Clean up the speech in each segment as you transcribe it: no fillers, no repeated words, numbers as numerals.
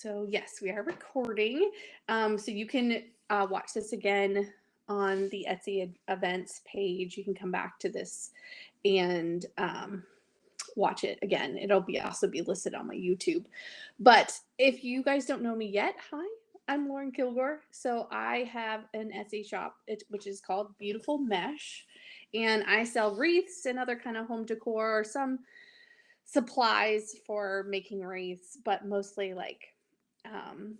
So yes, we are recording. So you can watch this again on the Etsy events page. You can come back to this and watch it again. It'll be also be listed on my YouTube. But if you guys don't know me yet, hi, I'm Lauren Kilgore. So I have an Etsy shop, which is called Beautiful Mesh, and I sell wreaths and other kind of home decor, some supplies for making wreaths, but mostly like um,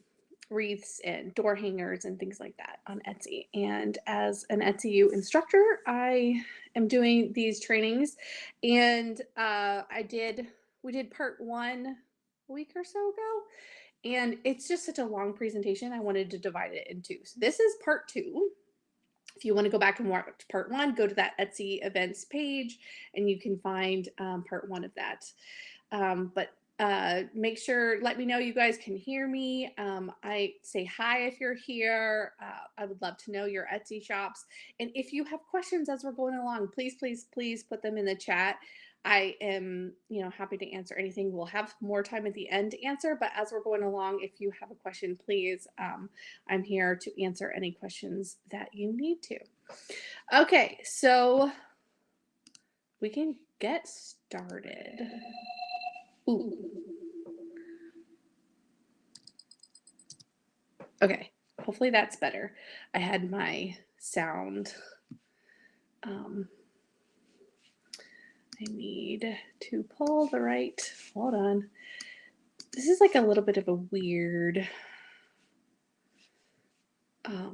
wreaths and door hangers and things like that on Etsy. And as an Etsy instructor, I am doing these trainings. And we did part one a week or so ago. And it's just such a long presentation. I wanted to divide it in two. So this is part two. If you want to go back and watch part one, go to that Etsy events page and you can find part one of that. But make sure, let me know you guys can hear me. I say hi if you're here. I would love to know your Etsy shops. And if you have questions as we're going along, please, please, please put them in the chat. I am, happy to answer anything. We'll have more time at the end to answer, but as we're going along, if you have a question, please, I'm here to answer any questions that you need to. Okay, so we can get started. Ooh. Okay, hopefully that's better. I had my sound. I need to pull the right, hold on. This is like a little bit of a weird, how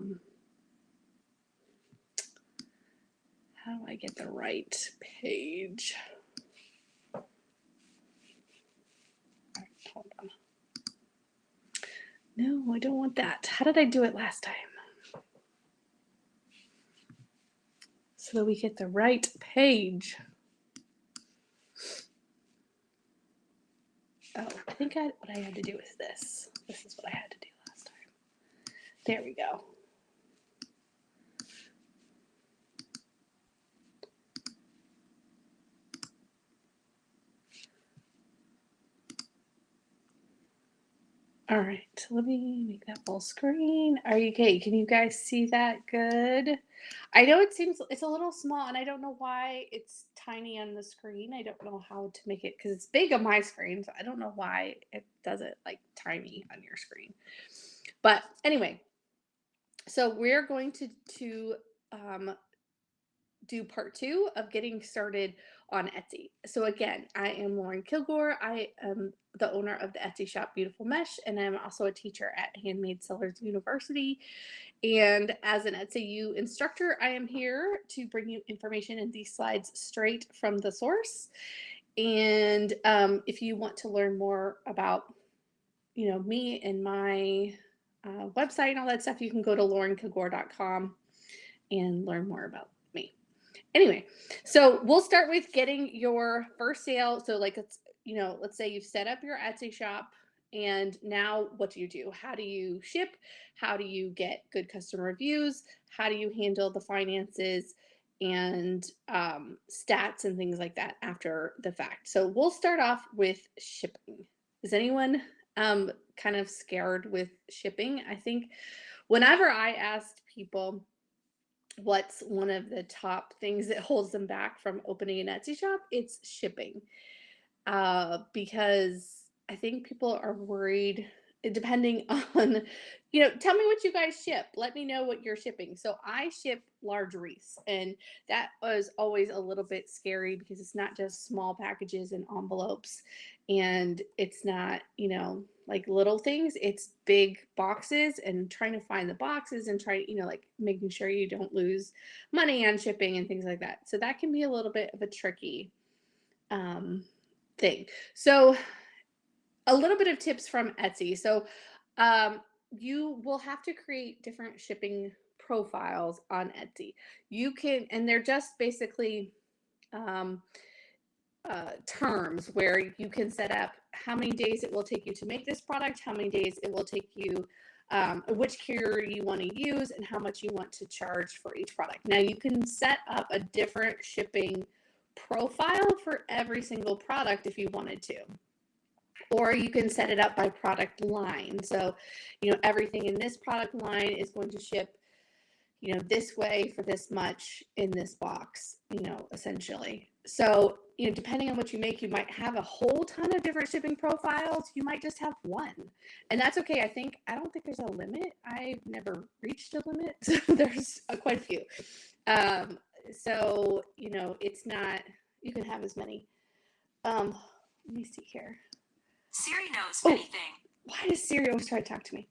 do I get the right page? Hold on. No, I don't want that. How did I do it last time? So that we get the right page. Oh, I think what I had to do is this. This is what I had to do last time. There we go. All right, let me make that full screen. Are you okay? Can you guys see that good? I know it's a little small, and I don't know why it's tiny on the screen. I don't know how to make it because it's big on my screen, so I don't know why it does it like tiny on your screen. But anyway, so we're going to do part two of getting started on Etsy. So again, I am Lauren Kilgore. I am the owner of the Etsy shop Beautiful Mesh, and I'm also a teacher at Handmade Sellers University. And as an Etsy instructor, I am here to bring you information in these slides straight from the source. And if you want to learn more about, me and my website and all that stuff, you can go to laurenkilgore.com and learn more about me. Anyway, so we'll start with getting your first sale. So like let's say you've set up your Etsy shop and now what do you do? How do you ship? How do you get good customer reviews? How do you handle the finances and stats and things like that after the fact? So we'll start off with shipping. Is anyone kind of scared with shipping? I think whenever I asked people what's one of the top things that holds them back from opening an Etsy shop, it's shipping. Because I think people are worried depending on, tell me what you guys ship. Let me know what you're shipping. So I ship large wreaths, and that was always a little bit scary because it's not just small packages and envelopes, and it's not, like little things. It's big boxes, and trying to find the boxes and like making sure you don't lose money on shipping and things like that. So that can be a little bit of a tricky thing. So a little bit of tips from Etsy. So you will have to create different shipping profiles on Etsy. You can, and they're just basically terms where you can set up how many days it will take you to make this product, how many days it will take you, which carrier you want to use, and how much you want to charge for each product. Now you can set up a different shipping profile for every single product if you wanted to. or you can set it up by product line. So, everything in this product line is going to ship, this way for this much in this box, essentially. So, depending on what you make, you might have a whole ton of different shipping profiles. You might just have one, and that's okay. I don't think there's a limit. I've never reached a limit. So there's quite a few. So, it's not, you can have as many. Let me see here. Siri knows Oh, anything. Why does Siri always try to talk to me?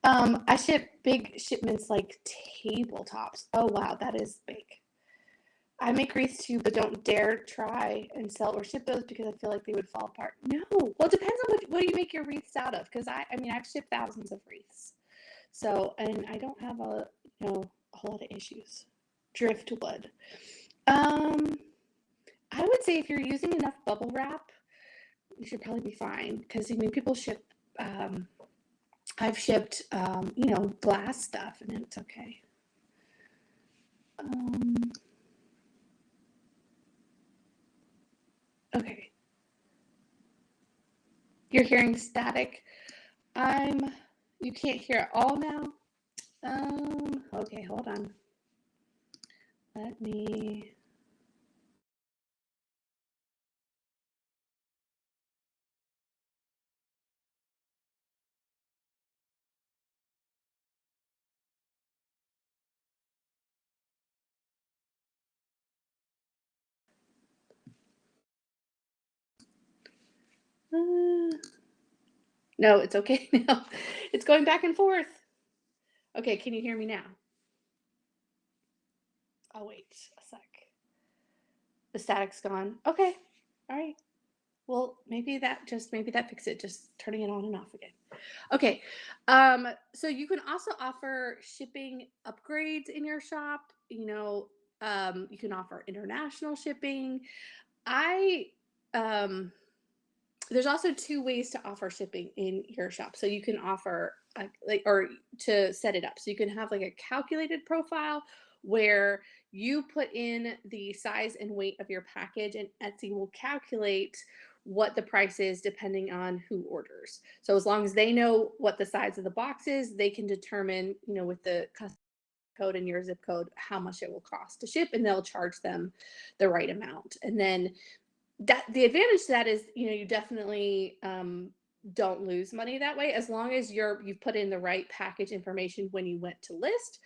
I ship big shipments like tabletops. Oh, wow, that is big. I make wreaths too, but don't dare try and sell or ship those because I feel like they would fall apart. No, well, it depends on what do you make your wreaths out of? Because I've shipped thousands of wreaths, so, and I don't have a whole lot of issues. Driftwood. I would say if you're using enough bubble wrap, you should probably be fine. Because people ship. I've shipped glass stuff, and it's okay. Okay. You're hearing static. You can't hear it all now. Okay, hold on. Let me. No, it's okay now. It's going back and forth. Okay, can you hear me now? Oh, wait a sec. The static's gone. Okay, all right. Well, maybe that fixes it, just turning it on and off again. Okay, so you can also offer shipping upgrades in your shop. You can offer international shipping. There's also two ways to offer shipping in your shop. So you can offer or to set it up. So you can have like a calculated profile where you put in the size and weight of your package, and Etsy will calculate what the price is depending on who orders. So as long as they know what the size of the box is, they can determine, with the custom code and your zip code, how much it will cost to ship, and they'll charge them the right amount. And then the advantage to that is, you definitely don't lose money that way. As long as you've put in the right package information when you went to list,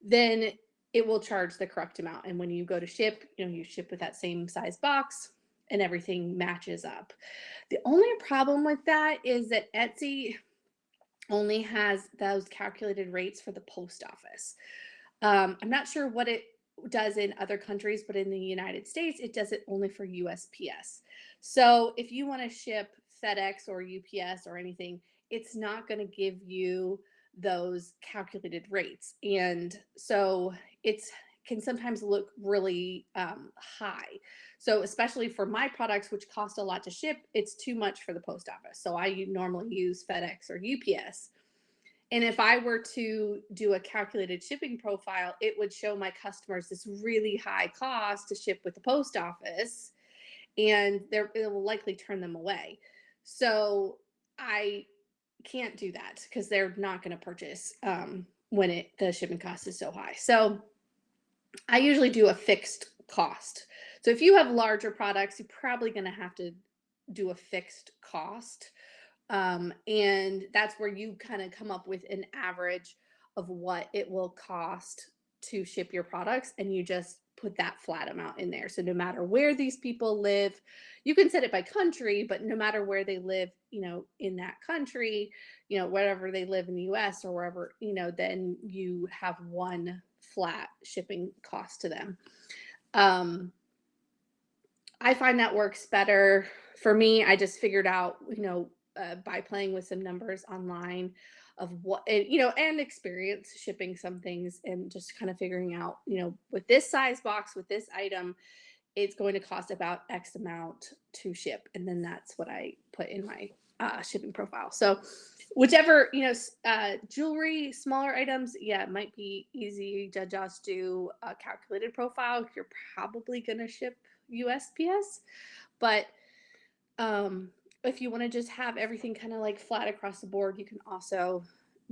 then it will charge the correct amount. And when you go to ship, you ship with that same size box and everything matches up. The only problem with that is that Etsy only has those calculated rates for the post office. I'm not sure what it does in other countries, but in the United States, it does it only for USPS. So if you want to ship FedEx or UPS or anything, it's not going to give you those calculated rates. And so it can sometimes look really high. So especially for my products, which cost a lot to ship, it's too much for the post office. So I normally use FedEx or UPS. And if I were to do a calculated shipping profile, it would show my customers this really high cost to ship with the post office, and it will likely turn them away. So I can't do that because they're not going to purchase when the shipping cost is so high. So I usually do a fixed cost. So if you have larger products, you're probably going to have to do a fixed cost. And that's where you kind of come up with an average of what it will cost to ship your products, and you just put that flat amount in there. So no matter where these people live, you can set it by country, but no matter where they live, in that country, wherever they live in the US or wherever, then you have one flat shipping cost to them. I find that works better for me. I just figured out, by playing with some numbers online of what, and experience shipping some things, and just kind of figuring out, with this size box, with this item, it's going to cost about X amount to ship. And then that's what I put in my shipping profile. So whichever, jewelry, smaller items, yeah, it might be easy to just do a calculated profile. You're probably going to ship USPS, but if you want to just have everything kind of like flat across the board, you can also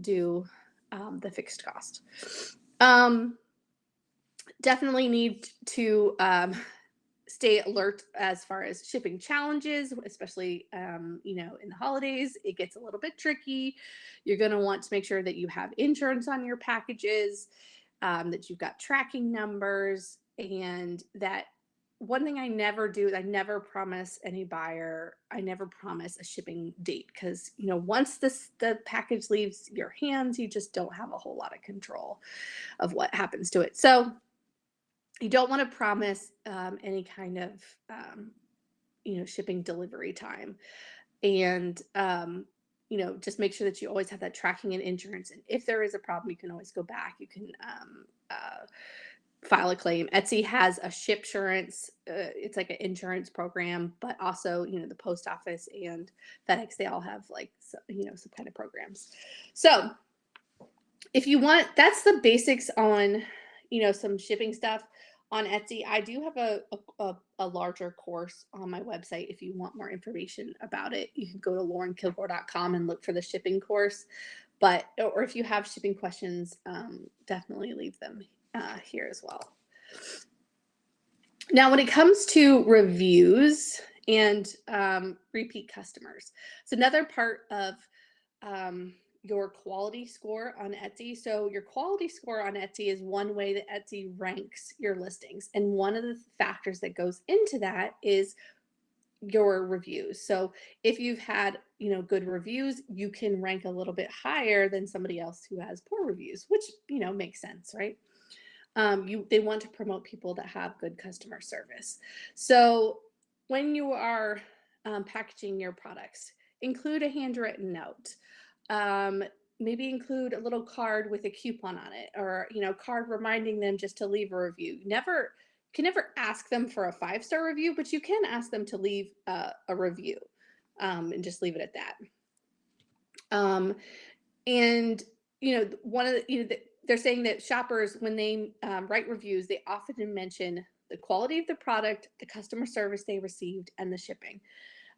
do the fixed cost. Definitely need to stay alert as far as shipping challenges, especially you know, in the holidays. It gets a little bit tricky. You're going to want to make sure that you have insurance on your packages, that you've got tracking numbers, and that one thing I never do is I never promise any buyer, I never promise a shipping date, because you know, once the package leaves your hands, you just don't have a whole lot of control of what happens to it. So you don't want to promise any kind of you know, shipping delivery time, and you know, just make sure that you always have that tracking and insurance, and if there is a problem, you can always go back. You can file a claim. Etsy has a shipsurance. It's like an insurance program, but also, you know, the post office and FedEx, they all have like, you know, some kind of programs. So if you want, that's the basics on, you know, some shipping stuff on Etsy. I do have a larger course on my website. If you want more information about it, you can go to laurenkilgore.com and look for the shipping course. But, or if you have shipping questions, definitely leave them here as well. Now, when it comes to reviews and repeat customers, it's another part of your quality score on Etsy. So your quality score on Etsy is one way that Etsy ranks your listings. And one of the factors that goes into that is your reviews. So if you've had, you know, good reviews, you can rank a little bit higher than somebody else who has poor reviews, which, you know, makes sense, right? They want to promote people that have good customer service. So when you are packaging your products, include a handwritten note. Maybe include a little card with a coupon on it, or, you know, card reminding them just to leave a review. Can never ask them for a 5-star review, but you can ask them to leave a review, and just leave it at that. And you know, one of the, you know, they're saying that shoppers, when they write reviews, they often mention the quality of the product, the customer service they received, and the shipping.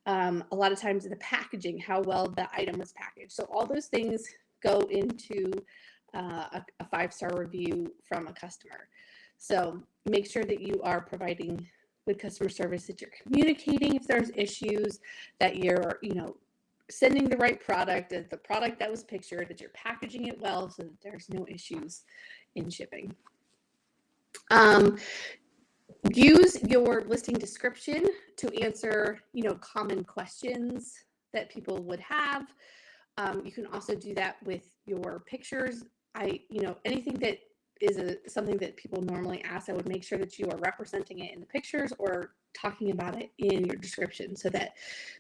A lot of times the packaging, how well the item was packaged. So all those things go into a 5-star review from a customer. So make sure that you are providing good customer service, that you're communicating if there's issues, that you're, you know, sending the right product, the product that was pictured, that you're packaging it well so that there's no issues in shipping. Use your listing description to answer, you know, common questions that people would have. You can also do that with your pictures. You know, anything that is something that people normally ask, I would make sure that you are representing it in the pictures or talking about it in your description, so that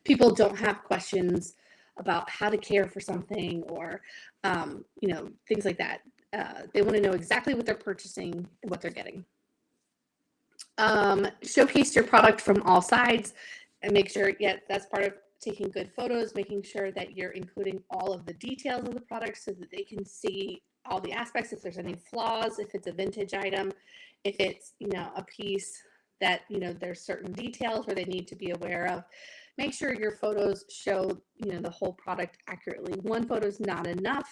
people don't have questions about how to care for something, or you know, things like that. They want to know exactly what they're purchasing and what they're getting. Showcase your product from all sides, and make sure, yeah, that's part of taking good photos, making sure that you're including all of the details of the product so that they can see all the aspects, if there's any flaws, if it's a vintage item, if it's, you know, a piece that, you know, there's certain details where they need to be aware of. Make sure your photos show, you know, the whole product accurately. One photo is not enough.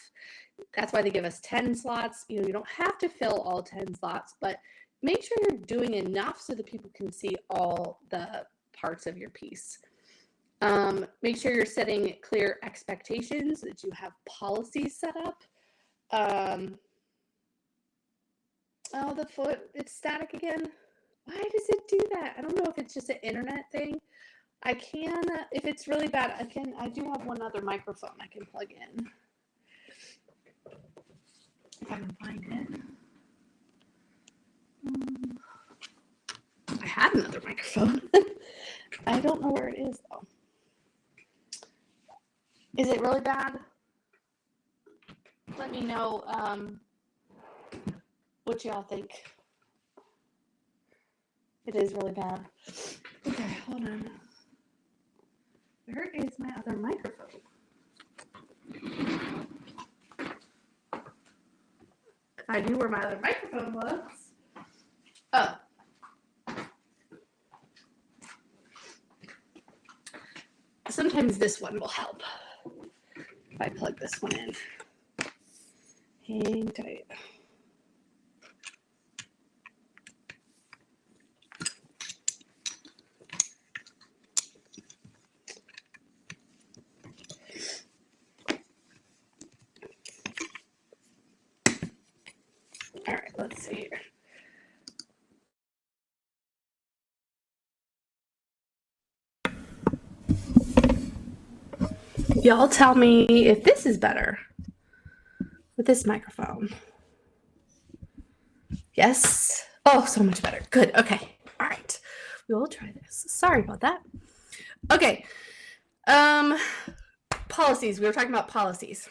That's why they give us 10 slots. You know, you don't have to fill all 10 slots, but make sure you're doing enough so that people can see all the parts of your piece. Make sure you're setting clear expectations, that you have policies set up. Oh, the foot, it's static again. Why does it do that? I don't know if it's just an internet thing. I can, if it's really bad, I do have one other microphone I can plug in. If I can find it. I had another microphone. I don't know where it is though. Is it really bad? Let me know what y'all think. It is really bad. Okay, hold on. Where is my other microphone? If I knew where my other microphone was. Oh. Sometimes sometimes this one will help if I plug this one in. Hang tight. All right, let's see here. Y'all tell me if this is better with this microphone. Yes. Oh, so much better. Good. Okay. All right. We will try this. Sorry about that. Okay. Policies. We were talking about policies.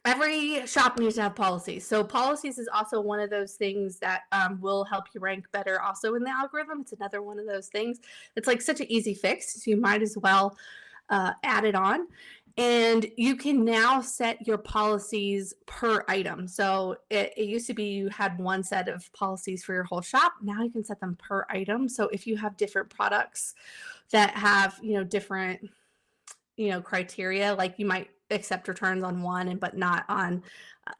Every shop needs to have policies. So policies is also one of those things that will help you rank better also in the algorithm. It's another one of those things. It's like such an easy fix. So you might as well add it on. And you can now set your policies per item. So it used to be you had one set of policies for your whole shop. Now you can set them per item. So if you have different products that have, different, criteria, like you might accept returns on one but not on,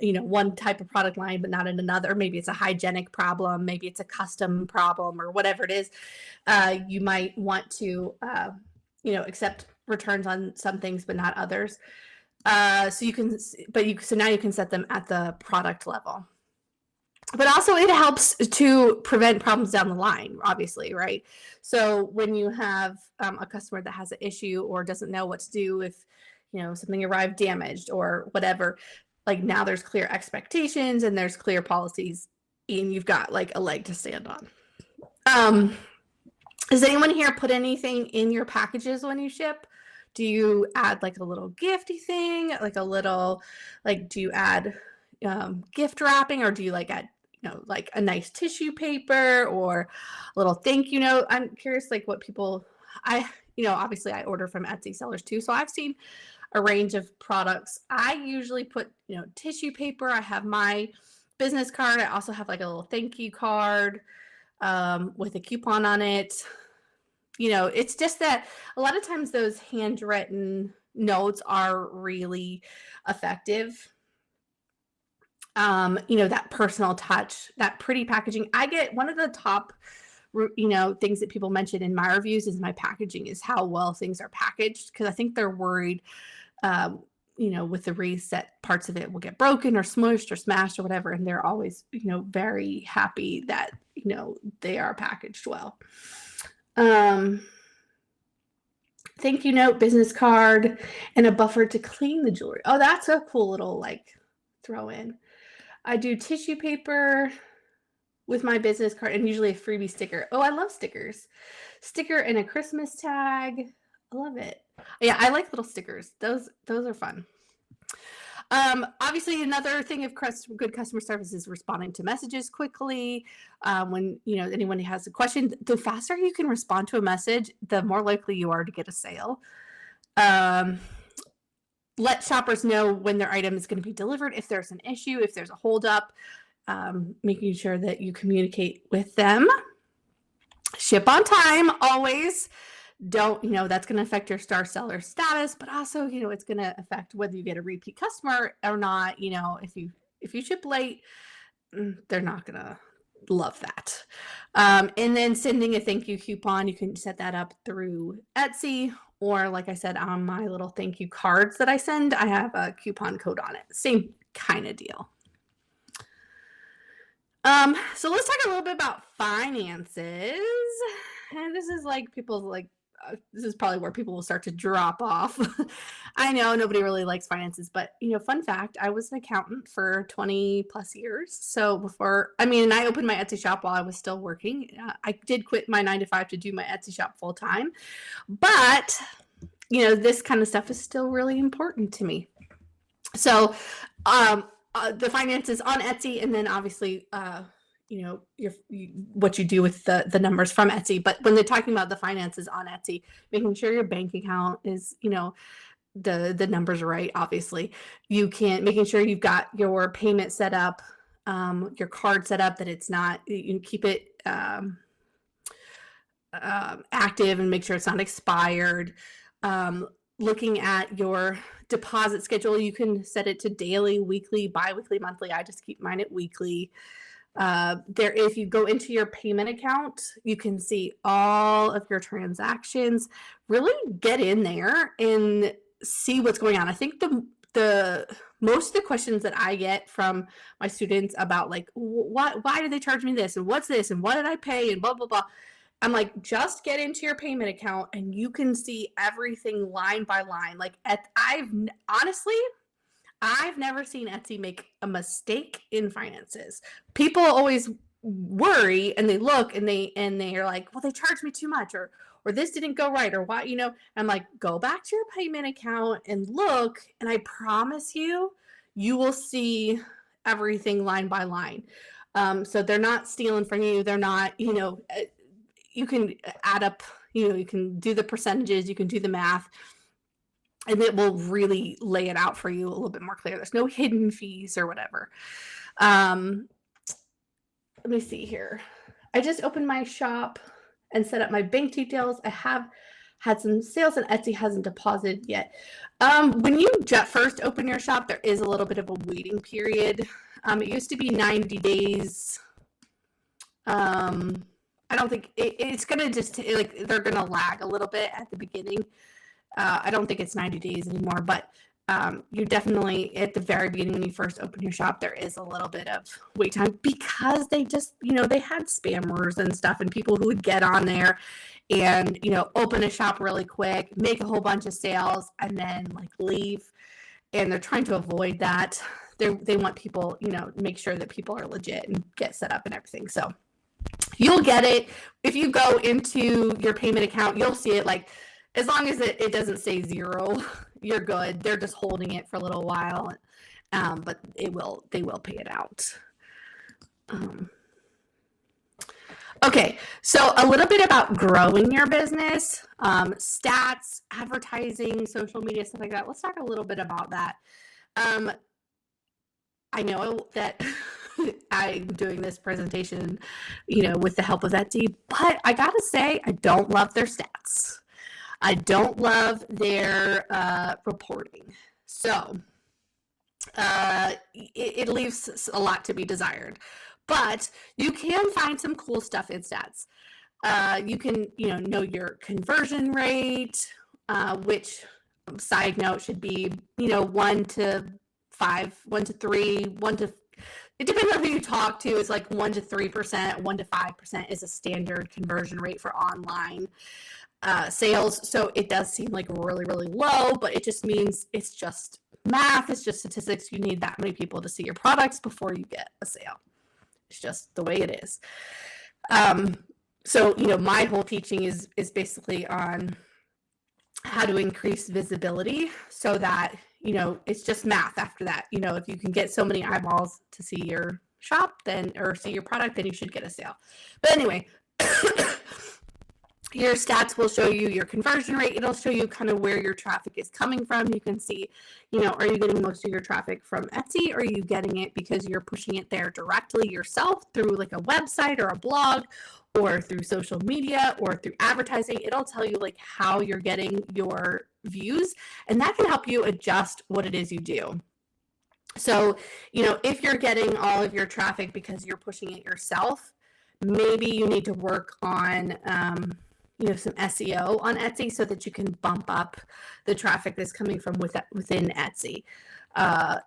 one type of product line, but not in another. Maybe it's a hygienic problem. Maybe it's a custom problem or whatever it is. You might want to, accept returns on some things but not others. So now you can set them at the product level. But also it helps to prevent problems down the line, obviously, right? So when you have a customer that has an issue or doesn't know what to do if, something arrived damaged or whatever, like now there's clear expectations and there's clear policies and you've got like a leg to stand on. Does anyone here put anything in your packages when you ship? Do you add like a little gifty thing, like a little, like, do you add gift wrapping, or do you like add, like a nice tissue paper or a little thank you note? I'm curious, like what people, obviously I order from Etsy sellers too. So I've seen a range of products. I usually put, tissue paper. I have my business card. I also have like a little thank you card with a coupon on it. It's just that a lot of times those handwritten notes are really effective. That personal touch, that pretty packaging. I get one of the top, things that people mention in my reviews is my packaging, is how well things are packaged. Because I think they're worried, with the reset, parts of it will get broken or smushed or smashed or whatever. And they're always, very happy that, they are packaged well. Thank you note, business card, and a buffer to clean the jewelry. Oh, that's a cool little like throw in. I do tissue paper with my business card and usually a freebie sticker. Oh, I love stickers. Sticker and a Christmas tag. I love it. Yeah, I like little stickers. Those are fun. Obviously, another thing of good customer service is responding to messages quickly. When anyone has a question, the faster you can respond to a message, the more likely you are to get a sale. Let shoppers know when their item is going to be delivered, if there's an issue, if there's a holdup, making sure that you communicate with them. Ship on time, always. Don't, that's going to affect your star seller status, but also, it's going to affect whether you get a repeat customer or not. If you ship late, they're not going to love that. And then sending a thank you coupon, you can set that up through Etsy, or like I said, on my little thank you cards that I send, I have a coupon code on it. Same kind of deal. So let's talk a little bit about finances. And this is like people's like, this is probably where people will start to drop off. I know nobody really likes finances, but fun fact, I was an accountant for 20 plus years. So and I opened my Etsy shop while I was still working. I did quit my 9-to-5 to do my Etsy shop full time, but this kind of stuff is still really important to me. So, the finances on Etsy, and then obviously, what you do with the numbers from Etsy. But when they're talking about the finances on Etsy, making sure your bank account is, the numbers are right. Obviously, making sure you've got your payment set up, your card set up, that it's not, you keep it active and make sure it's not expired. looking at your deposit schedule, you can set it to daily, weekly, bi-weekly, monthly. I just keep mine at weekly. If you go into your payment account, you can see all of your transactions. Really get in there and see what's going on. I think the most of the questions that I get from my students about like why did they charge me this and what's this and what did I pay and blah blah blah. I'm like, just get into your payment account and you can see everything line by line. Like honestly, I've never seen Etsy make a mistake in finances. People always worry and they look and they're like, well, they charged me too much or this didn't go right or why, I'm like, go back to your payment account and look, and I promise you will see everything line by line. So they're not stealing from you. They're not, you can add up, you can do the percentages, you can do the math, and it will really lay it out for you a little bit more clear. There's no hidden fees or whatever. Let me see here. I just opened my shop and set up my bank details. I have had some sales and Etsy hasn't deposited yet. When you first open your shop, there is a little bit of a waiting period. It used to be 90 days. I don't think it's going to just like they're going to lag a little bit at the beginning. I don't think it's 90 days anymore, but you definitely at the very beginning when you first open your shop, there is a little bit of wait time because they just, they had spammers and stuff and people who would get on there and, open a shop really quick, make a whole bunch of sales and then like leave. And they're trying to avoid that. They want people, make sure that people are legit and get set up and everything. So you'll get it. If you go into your payment account, you'll see it like, as long as it doesn't say 0, you're good. They're just holding it for a little while, but they will pay it out. Okay, so a little bit about growing your business, stats, advertising, social media, stuff like that. Let's talk a little bit about that. I know that I'm doing this presentation, with the help of Etsy, but I gotta say, I don't love their stats. I don't love their reporting. So it leaves a lot to be desired. But you can find some cool stuff in stats. You can, know your conversion rate, which, side note, should be, 1 to 5, 1 to 3, 1 to... It depends on who you talk to. It's like 1 to 3%, 1 to 5% is a standard conversion rate for online sales. So it does seem like really, really low, but it just means it's just math. It's just statistics. You need that many people to see your products before you get a sale. It's just the way it is. So, my whole teaching is basically on how to increase visibility so that, it's just math after that. If you can get so many eyeballs to see your shop or see your product, then you should get a sale. But anyway, your stats will show you your conversion rate. It'll show you kind of where your traffic is coming from. You can see, are you getting most of your traffic from Etsy? Or are you getting it because you're pushing it there directly yourself through like a website or a blog or through social media or through advertising? It'll tell you like how you're getting your views, and that can help you adjust what it is you do. So, if you're getting all of your traffic because you're pushing it yourself, maybe you need to work on, some SEO on Etsy so that you can bump up the traffic that's coming from within Etsy.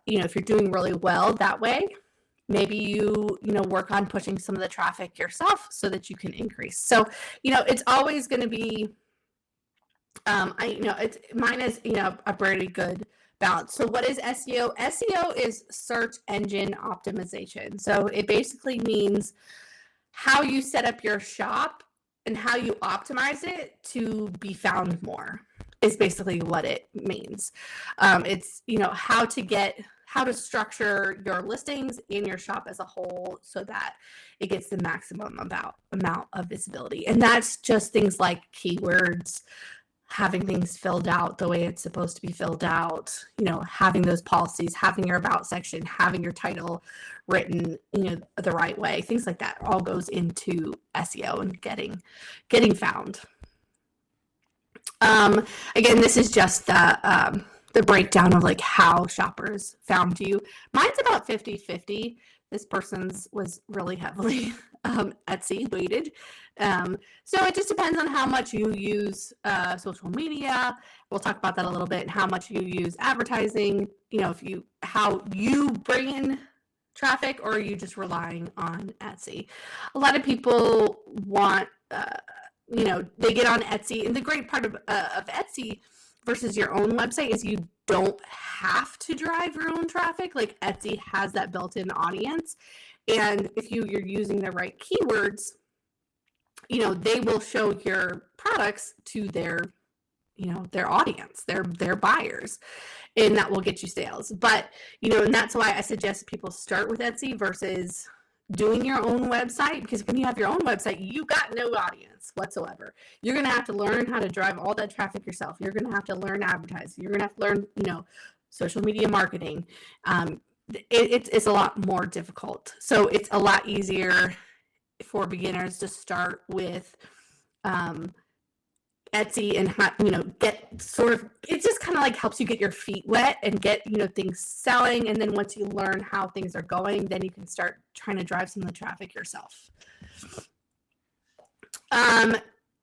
If you're doing really well that way, maybe you work on pushing some of the traffic yourself so that you can increase. So, it's always going to be, mine is, a pretty good balance. So what is SEO? SEO is search engine optimization. So it basically means how you set up your shop and how you optimize it to be found more is basically what it means. It's, how to structure your listings in your shop as a whole so that it gets the maximum amount of visibility. And that's just things like keywords, having things filled out the way it's supposed to be filled out, having those policies, having your about section, having your title written, the right way, things like that all goes into SEO and getting found. Again, this is just the breakdown of like how shoppers found you. Mine's about 50-50. This person's was really heavily Etsy weighted. So it just depends on how much you use social media. We'll talk about that a little bit, and how much you use advertising. How you bring in traffic, or are you just relying on Etsy? A lot of people want they get on Etsy, and the great part of Etsy versus your own website is you don't have to drive your own traffic. Like, Etsy has that built-in audience, and if you're using the right keywords, they will show your products to their audience, their buyers, and that will get you sales. But and that's why I suggest people start with Etsy versus doing your own website, because when you have your own website, you got no audience whatsoever. You're going to have to learn how to drive all that traffic yourself. You're going to have to learn advertising. You're going to have to learn, social media marketing. It's a lot more difficult. So it's a lot easier for beginners to start with Etsy, and get sort of, it just kind of like helps you get your feet wet and get things selling. And then once you learn how things are going, then you can start trying to drive some of the traffic yourself.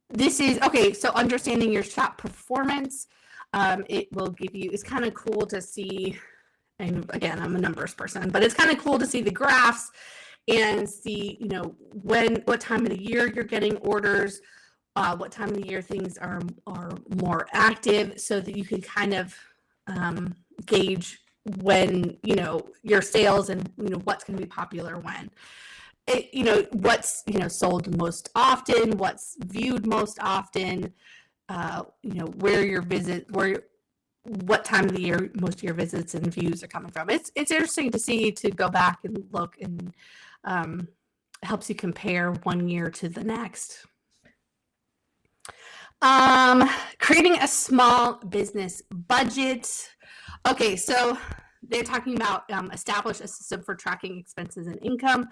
This is okay. So understanding your shop performance, it will give you, it's kind of cool to see. And again, I'm a numbers person, but it's kind of cool to see the graphs and see what time of the year you're getting orders, what time of the year things are more active, so that you can kind of gauge when your sales, and what's going to be popular when. What's sold most often, what's viewed most often, what time of the year most of your visits and views are coming from. It's interesting to see, to go back and look, and helps you compare one year to the next. Creating a small business budget. Okay, so they're talking about establish a system for tracking expenses and income.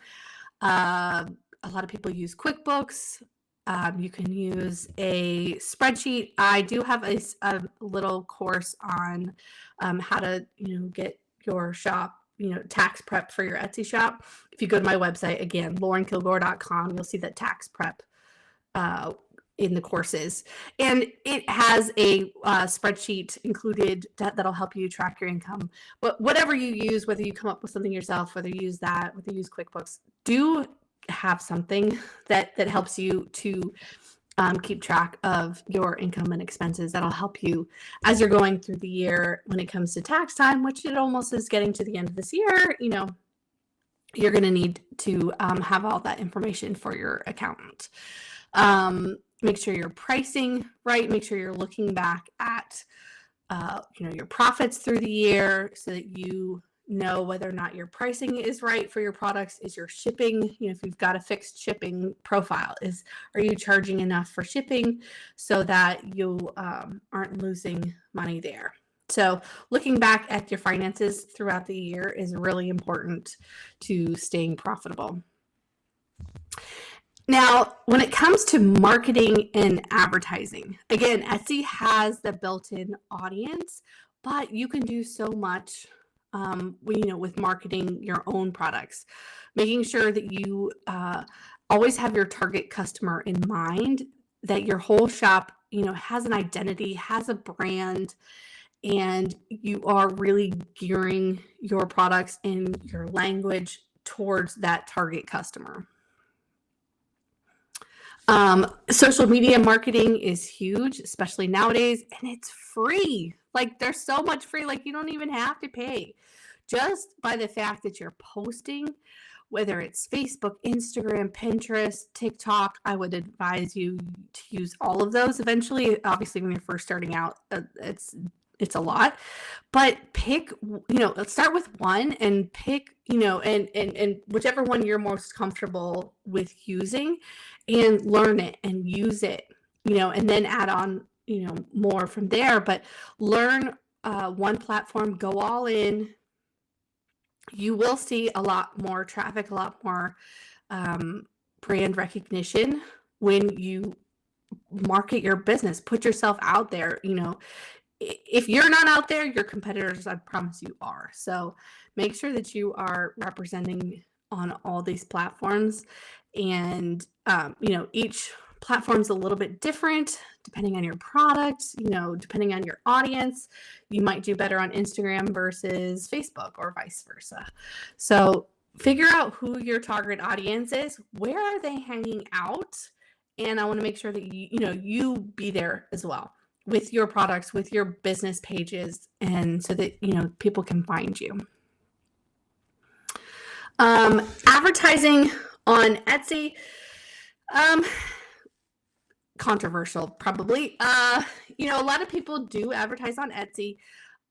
A lot of people use QuickBooks. You can use a spreadsheet. I do have a little course on how to get your shop tax prep for your Etsy shop. If you go to my website, again, laurenkilgore.com, you'll see that tax prep in the courses, and it has a spreadsheet included that'll help you track your income. But whatever you use, whether you come up with something yourself, whether you use that, whether you use QuickBooks, do have something that helps you to keep track of your income and expenses. That'll help you as you're going through the year. When it comes to tax time, which it almost is getting to the end of this year, you're going to need to have all that information for your accountant. Make sure you're pricing right. Make sure you're looking back at your profits through the year, so that you know whether or not your pricing is right for your products. Is your shipping, if you've got a fixed shipping profile, are you charging enough for shipping so that you aren't losing money there? So looking back at your finances throughout the year is really important to staying profitable. Now, when it comes to marketing and advertising, again, Etsy has the built-in audience, but you can do so much with marketing your own products, making sure that you always have your target customer in mind, that your whole shop has an identity, has a brand, and you are really gearing your products and your language towards that target customer. Social media marketing is huge, especially nowadays, and it's free. Like, there's so much free, like you don't even have to pay. Just by the fact that you're posting, whether it's Facebook, Instagram, Pinterest, TikTok, I would advise you to use all of those eventually. Obviously, when you're first starting out, it's a lot, but pick, let's start with one and pick, and whichever one you're most comfortable with using, and learn it and use it, and then add on, more from there. But learn one platform, go all in. You will see a lot more traffic, a lot more brand recognition when you market your business, put yourself out there. If you're not out there, your competitors, I promise you, are. So make sure that you are representing on all these platforms. And each platform's a little bit different depending on your product, depending on your audience. You might do better on Instagram versus Facebook or vice versa. So figure out who your target audience is. Where are they hanging out? And I want to make sure that you be there as well with your products, with your business pages, and so that people can find you. Advertising on Etsy, controversial probably. A lot of people do advertise on Etsy.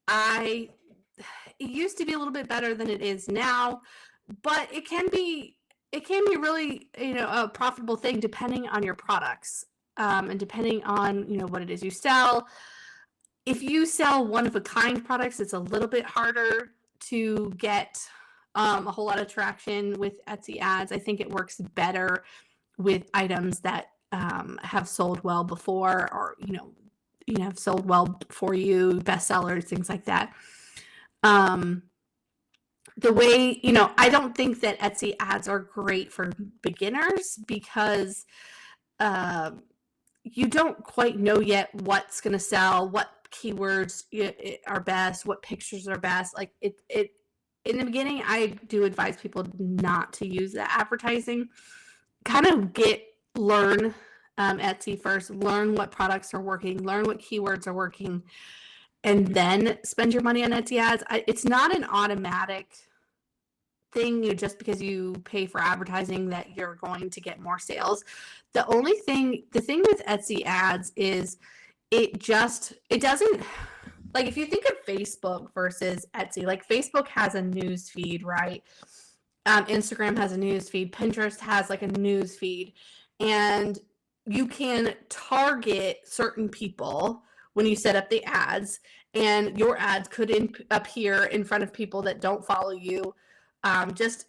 It used to be a little bit better than it is now, but it can be really a profitable thing depending on your products, and depending on what it is you sell. If you sell one-of-a-kind products, it's a little bit harder to get a whole lot of traction with Etsy ads. I think it works better with items that have sold well before, or have sold well for you, bestsellers, things like that. The way, I don't think that Etsy ads are great for beginners, because you don't quite know yet what's going to sell, what keywords are best, what pictures are best. Like it in the beginning, I do advise people not to use the advertising. Kind of learn Etsy first, learn what products are working, learn what keywords are working, and then spend your money on Etsy ads. It's not an automatic thing, just because you pay for advertising, that you're going to get more sales. The thing with Etsy ads is it doesn't, like, if you think of Facebook versus Etsy, like Facebook has a news feed, right? Instagram has a news feed. Pinterest has like a news feed, and you can target certain people when you set up the ads, and your ads could appear in front of people that don't follow you, just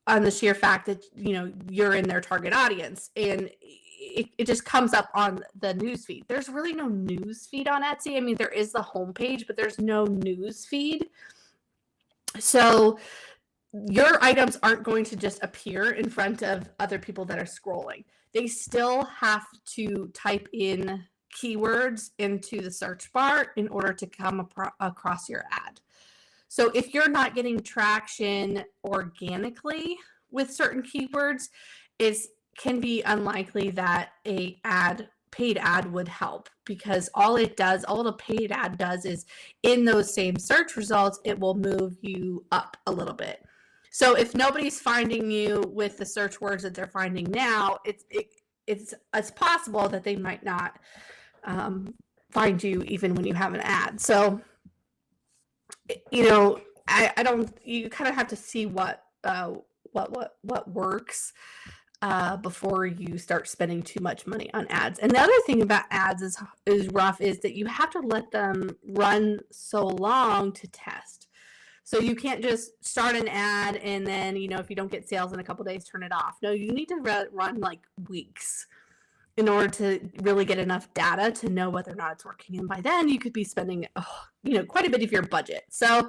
on the sheer fact that you're in their target audience, and it just comes up on the news feed. There's really no news feed on Etsy. I mean, there is the homepage, but there's no news feed. So your items aren't going to just appear in front of other people that are scrolling. They still have to type in keywords into the search bar in order to come across your ad. So if you're not getting traction organically with certain keywords, it can be unlikely that a paid ad would help, because all the paid ad does is, in those same search results, it will move you up a little bit. So if nobody's finding you with the search words that they're finding now, it's possible that they might not find you even when you have an ad. So I don't. You kind of have to see what works before you start spending too much money on ads. And the other thing about ads is rough, is that you have to let them run so long to test. So you can't just start an ad and then, if you don't get sales in a couple days, turn it off. No, you need to run like weeks in order to really get enough data to know whether or not it's working. And by then you could be spending, quite a bit of your budget. So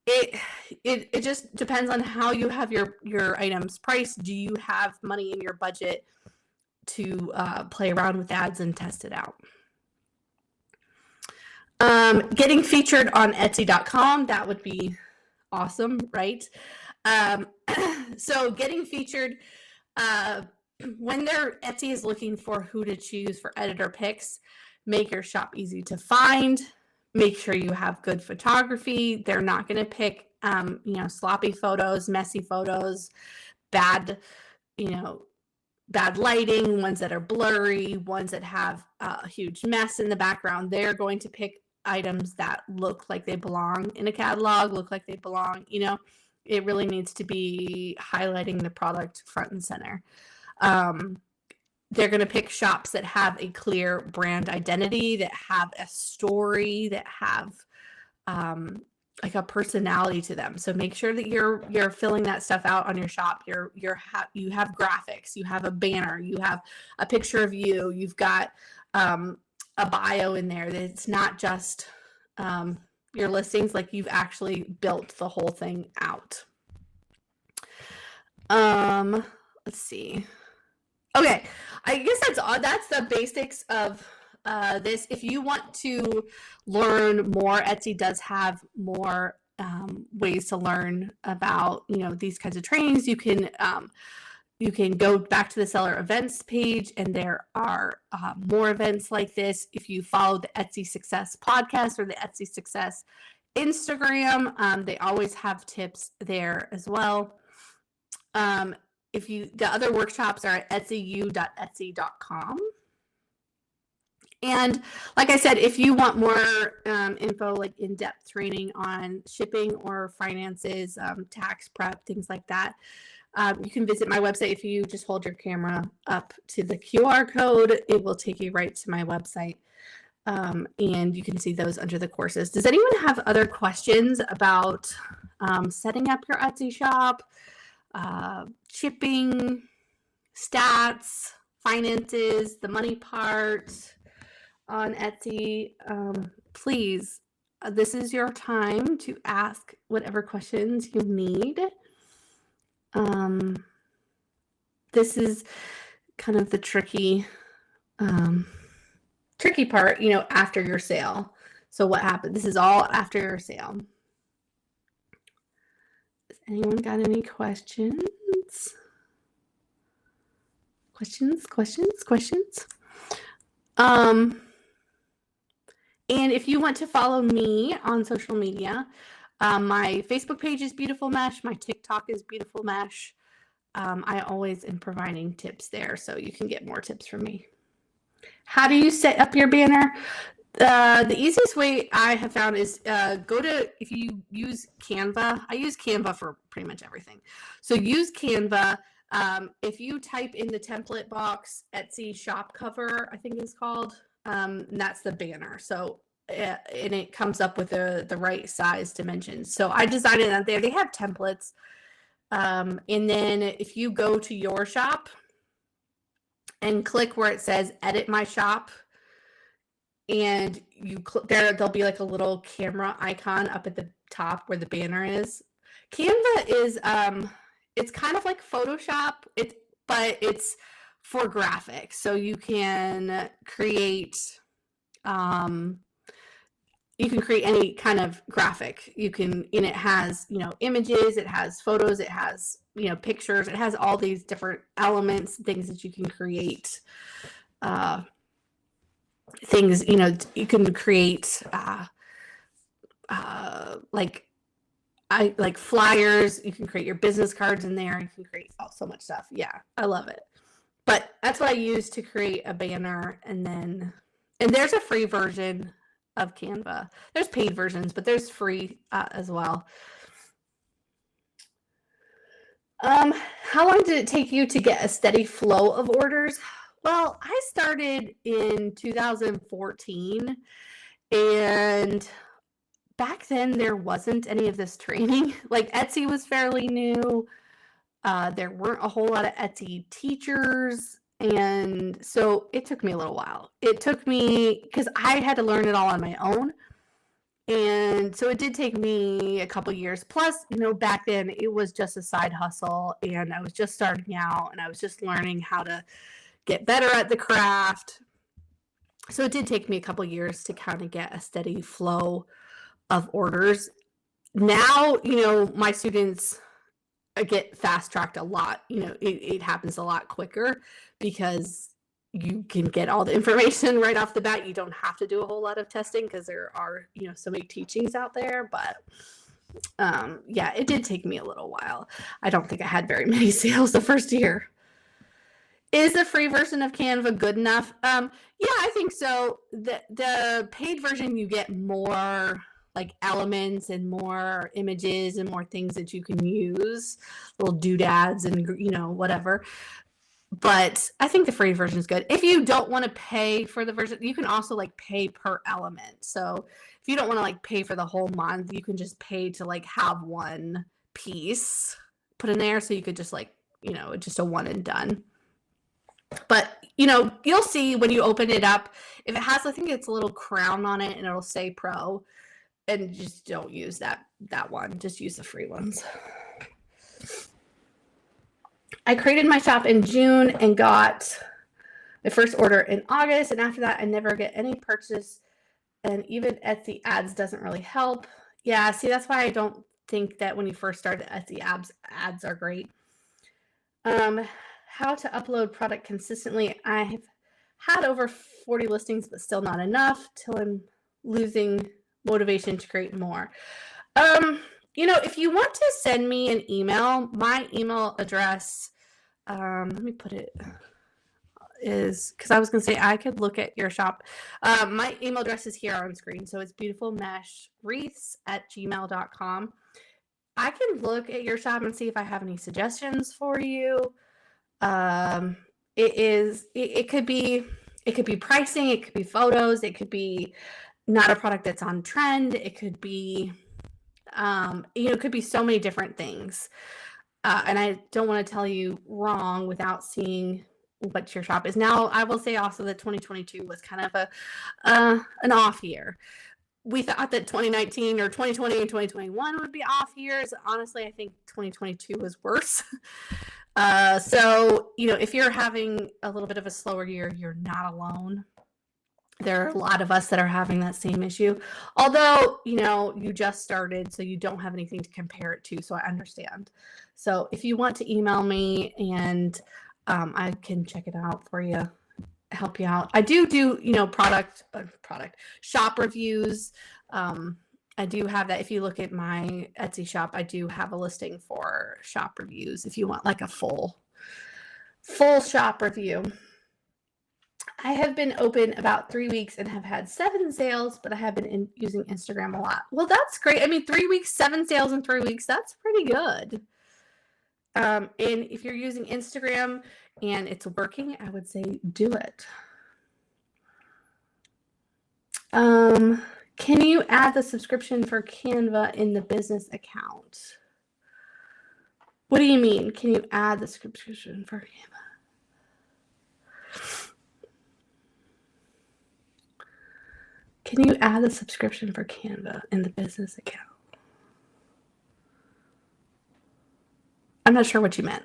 it just depends on how you have your items priced. Do you have money in your budget to play around with ads and test it out? Getting featured on Etsy.com, that would be awesome, right? So getting featured, when Etsy is looking for who to choose for editor picks, make your shop easy to find. Make sure you have good photography. They're not going to pick, sloppy photos, messy photos, bad lighting, ones that are blurry, ones that have a huge mess in the background. They're going to pick items that look like they belong in a catalog, look like they belong, it really needs to be highlighting the product front and center. They're going to pick shops that have a clear brand identity, that have a story, that have like a personality to them. So make sure that you're filling that stuff out on your shop. You have graphics, you have a banner, you have a picture of you, you've got a bio in there. That it's not just your listings, like you've actually built the whole thing out. Let's see. Okay, I guess that's all. That's the basics of this. If you want to learn more, Etsy does have more ways to learn about, you know, these kinds of trainings. You can go back to the seller events page, and there are more events like this. If you follow the Etsy Success podcast or the Etsy Success Instagram, they always have tips there as well. The other workshops are at etsyu.etsy.com. And like I said, if you want more info, like in-depth training on shipping or finances, tax prep, things like that, you can visit my website. If you just hold your camera up to the QR code, it will take you right to my website. And you can see those under the courses. Does anyone have other questions about setting up your Etsy shop, shipping, stats, finances, the money part on Etsy? Please, this is your time to ask whatever questions you need. This is kind of the tricky part, you know, after your sale. So what happened? This is all after your sale. Has anyone got any questions? Questions? And if you want to follow me on social media, my Facebook page is Beautiful Mesh. My TikTok is Beautiful Mesh. I always am providing tips there, so you can get more tips from me. How do you set up your banner? The easiest way I have found is if you use Canva. I use Canva for pretty much everything. So use Canva. If you type in the template box, Etsy shop cover, I think it's called, and that's the banner. So, and it comes up with the right size dimensions. So I designed it out there. They have templates. And then if you go to your shop and click where it says edit my shop, and you click there, there'll be like a little camera icon up at the top where the banner is. Canva is it's kind of like Photoshop, but it's for graphics. So you can create any kind of graphic. And it has, you know, images, it has photos, it has, you know, pictures, it has all these different elements, things that you can create. Things, you know, you can create like flyers. You can create your business cards in there. You can create so much stuff. Yeah, I love it. But that's what I use to create a banner. And there's a free version of Canva. There's paid versions, but there's free as well. How long did it take you to get a steady flow of orders? Well, I started in 2014, and back then there wasn't any of this training. Like Etsy was fairly new. There weren't a whole lot of Etsy teachers. And so it took me a little while. It took me, because I had to learn it all on my own. And so it did take me a couple years. Plus, you know, back then it was just a side hustle, and I was just starting out, and I was just learning how to get better at the craft. So it did take me a couple years to kind of get a steady flow of orders. Now, you know, my students get fast tracked a lot. You know, it happens a lot quicker because you can get all the information right off the bat. You don't have to do a whole lot of testing because there are, you know, so many teachings out there. But yeah, it did take me a little while. I don't think I had very many sales the first year. Is the free version of Canva good enough? Yeah, I think so. The paid version, you get more like elements and more images and more things that you can use, little doodads and, you know, whatever. But I think the free version is good. If you don't want to pay for the version, you can also like pay per element. So if you don't want to like pay for the whole month, you can just pay to like have one piece put in there. So you could just like, just a one and done. But you'll see when you open it up, if it has, I think it's a little crown on it and it'll say pro, and just don't use that one. Just use the free ones. I created my shop in June and got my first order in August. And after that, I never get any purchase. And even Etsy ads doesn't really help. Yeah, see, that's why I don't think that when you first start Etsy ads are great. How to upload product consistently. I've had over 40 listings, but still not enough till I'm losing motivation to create more. If you want to send me an email, my email address, let me put it, is, because I was going to say I could look at your shop. My email address is here on screen. So it's beautifulmeshwreaths@gmail.com. I can look at your shop and see if I have any suggestions for you. It could be pricing, it could be photos, it could be not a product that's on trend, it could be it could be so many different things, and I don't want to tell you wrong without seeing what your shop is. Now I will say also that 2022 was kind of an off year. We thought that 2019 or 2020 and 2021 would be off years. Honestly, I think 2022 was worse. So, if you're having a little bit of a slower year, you're not alone. There are a lot of us that are having that same issue. Although, you just started, so you don't have anything to compare it to. So I understand. So if you want to email me and I can check it out for you, help you out. I do product shop reviews. I do have that. If you look at my Etsy shop, I do have a listing for shop reviews if you want like a full shop review. I have been open about 3 weeks and have had 7 sales, but I have been using Instagram a lot. Well, that's great. I mean, 3 weeks, 7 sales in 3 weeks, that's pretty good. And if you're using Instagram and it's working, I would say do it. Can you add the subscription for Canva in the business account? What do you mean? Can you add the subscription for Canva? Can you add the subscription for Canva in the business account? I'm not sure what you meant.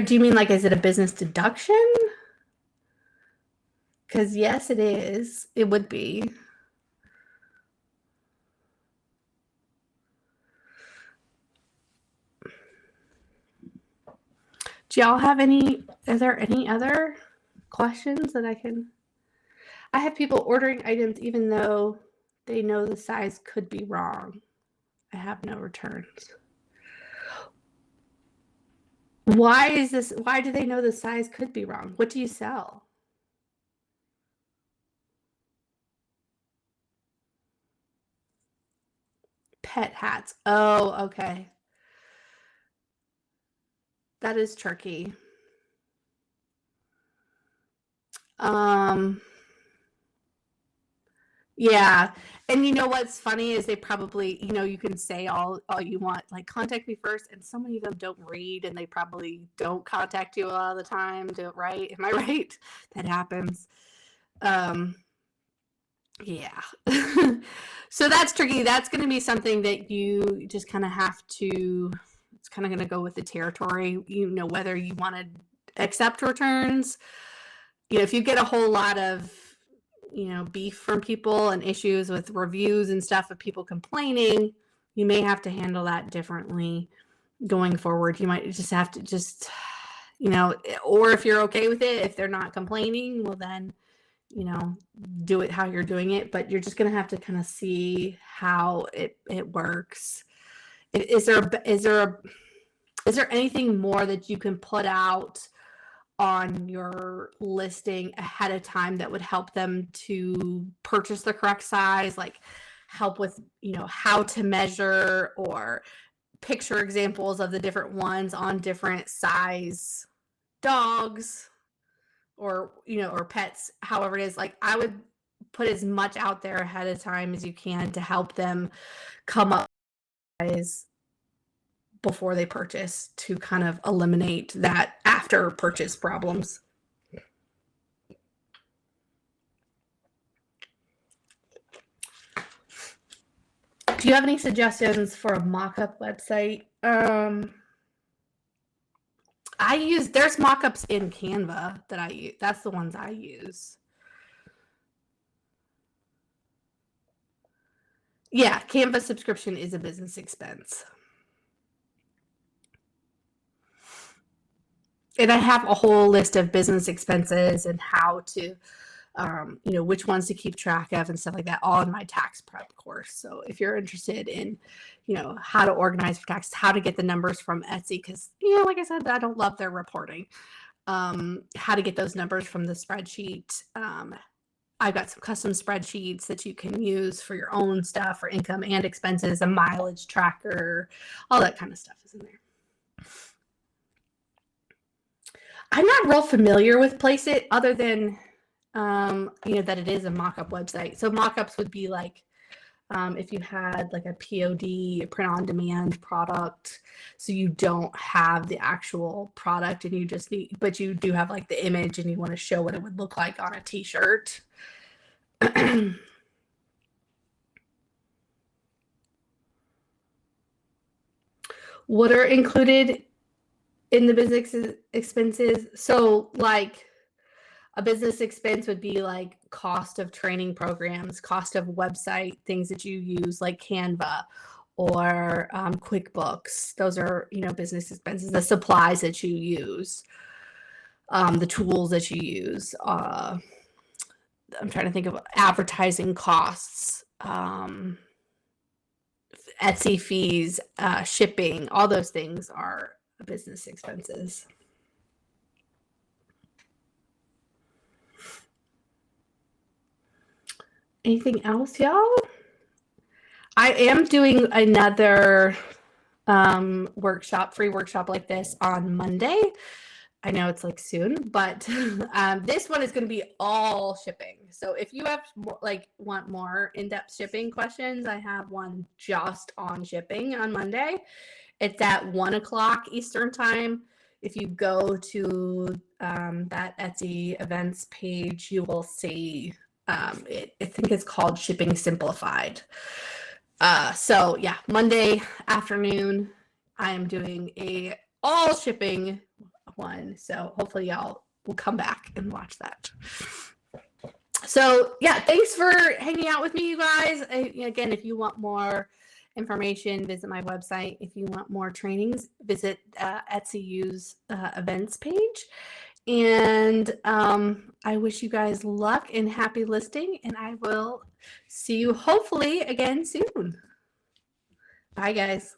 Do you mean like, is it a business deduction? Because yes, it is. It would be. Do y'all have are there any other questions that I have people ordering items even though they know the size could be wrong. I have no returns. Why do they know the size could be wrong? What do you sell? Pet hats. Oh, okay. That is tricky. Yeah. And what's funny is they probably, you can say all you want, like contact me first, and so many of them don't read and they probably don't contact you a lot of the time. Right? Am I right? That happens. Yeah. So that's tricky. That's going to be something that you just kind of have to, it's kind of going to go with the territory, whether you want to accept returns. If you get a whole lot of, beef from people and issues with reviews and stuff of people complaining, you may have to handle that differently going forward. You might just have to or if you're okay with it, if they're not complaining, well then, do it how you're doing it, but you're just going to have to kind of see how it works. Is there anything more that you can put out on your listing ahead of time that would help them to purchase the correct size? Like, help with, how to measure or picture examples of the different ones on different size dogs or, or pets, however it is. Like, I would put as much out there ahead of time as you can to help them come up with before they purchase, to kind of eliminate that after purchase problems. Do you have any suggestions for a mock-up website? There's mock-ups in Canva that I use. That's the ones I use. Yeah, Canva subscription is a business expense. And I have a whole list of business expenses and how to, which ones to keep track of and stuff like that, all in my tax prep course. So if you're interested in, how to organize for taxes, how to get the numbers from Etsy, because, like I said, I don't love their reporting, how to get those numbers from the spreadsheet. I've got some custom spreadsheets that you can use for your own stuff, for income and expenses, a mileage tracker, all that kind of stuff is in there. I'm not real familiar with Placeit other than, that it is a mock-up website. So mock-ups would be like, if you had like a POD, a print-on-demand product, so you don't have the actual product and you just need, but you do have like the image and you want to show what it would look like on a t-shirt. What are included in the business expenses? So like a business expense would be like cost of training programs, cost of website, things that you use like Canva or QuickBooks. Those are, business expenses. The supplies that you use, the tools that you use. I'm trying to think of advertising costs, Etsy fees, shipping. All those things are business expenses. Anything else, y'all? I am doing another free workshop like this on Monday. I know it's like soon, but this one is going to be all shipping. So if you have want more in-depth shipping questions, I have one just on shipping on Monday. It's at 1:00 Eastern time. If you go to that Etsy events page, you will see I think it's called Shipping Simplified. So yeah, Monday afternoon, I am doing a all shipping one. So hopefully y'all will come back and watch that. So yeah, thanks for hanging out with me, you guys. Again, if you want more information, visit my website. If you want more trainings, visit Etsy's events page. And I wish you guys luck and happy listing, and I will see you hopefully again soon. Bye, guys.